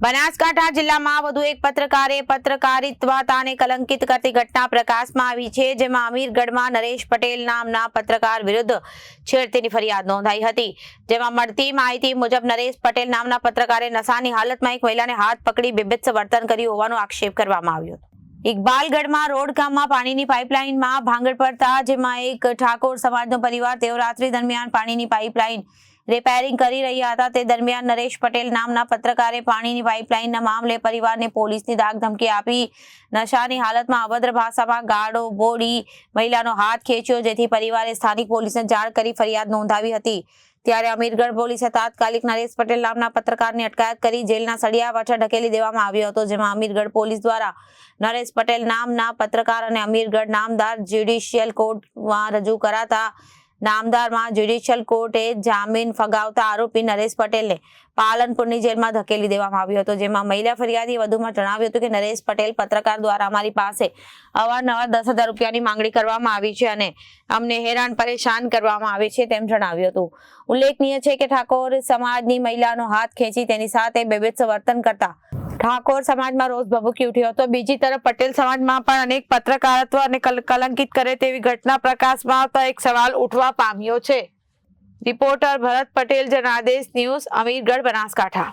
બનાસકાંઠા જિલ્લામાં વધુ એક પત્રકારે પત્રકારિત્વતાને કલંકિત કરતી ઘટના પ્રકાશમાં આવી છે, જેમાં અમીરગઢમાં નરેશ પટેલ નામના પત્રકાર વિરુદ્ધ છેડતીની ફરિયાદ નોંધાઈ હતી। જેમાં મળતી માહિતી મુજબ નરેશ પટેલ નામના પત્રકારે નશાની હાલતમાં એક મહિલાને હાથ પકડી બીભત્સ વર્તન કર્યું હોવાનો આક્ષેપ કરવામાં આવ્યો હતો। ઇકબાલગઢમાં રોડ ગામમાં પાણીની પાઇપલાઇનમાં ભાંગડ પડતા જેમાં એક ઠાકોર સમાજનો પરિવાર તેઓ રાત્રિ દરમિયાન પાણીની પાઇપલાઇન રિપેરિંગ કરી રહ્યા હતા। તે દરમિયાન નરેશ પટેલ નામના પત્રકારે પાણીની પાઇપલાઇનના મામલે પરિવારને પોલીસની ધાકધમકી આપી નશાની હાલતમાં અભદ્ર ભાષામાં ગાળો બોલી મહિલાનો હાથ ખેંચ્યો, જેથી પરિવારે સ્થાનિક પોલીસને જાણ કરી ફરિયાદ નોંધાવી હતી। ત્યારે અમીરગઢ પોલીસે તાત્કાલિક નરેશ પટેલ નામના પત્રકારની અટકાયત કરી જેલના સળિયા પાછળ ઢકેલી દેવામાં આવ્યો હતો। જેમાં અમીરગઢ પોલીસ દ્વારા નરેશ પટેલ નામના પત્રકાર અને અમીરગઢ નામદાર જ્યુડિશિયલ કોર્ટમાં રજૂ કરાતા નામદારમાં જ્યુડિશિયલ કોર્ટે જામીન ફગાવતા આરોપી નરેશ પટેલને પાલનપુરની જેલમાં ધકેલી દેવામાં આવ્યો હતો। જેમાં મહિલા ફરિયાદીએ વધુમાં જણાવ્યું હતું કે નરેશ પટેલ પત્રકાર દ્વારા અમારી પાસે અવારનવાર 10,000 રૂપિયાની માંગણી કરવામાં આવી છે અને અમને હેરાન પરેશાન કરવામાં આવે છે તેમ જણાવ્યું હતું। ઉલ્લેખનીય છે કે ઠાકોર સમાજની મહિલાનો હાથ ખેંચી તેની સાથે બેભત્સ વર્તન કરતા ઠાકોર સમાજમાં રોષ ભભૂકી ઉઠ્યો હતો। બીજી તરફ પટેલ સમાજમાં પણ અનેક પત્રકારત્વ અને કલંકિત કરે તેવી ઘટના પ્રકાશમાં આવતા એક સવાલ ઉઠવા પામ્યો છે। રિપોર્ટર ભરત પટેલ, જનાદેશ ન્યૂઝ, અમીરગઢ, બનાસકાંઠા।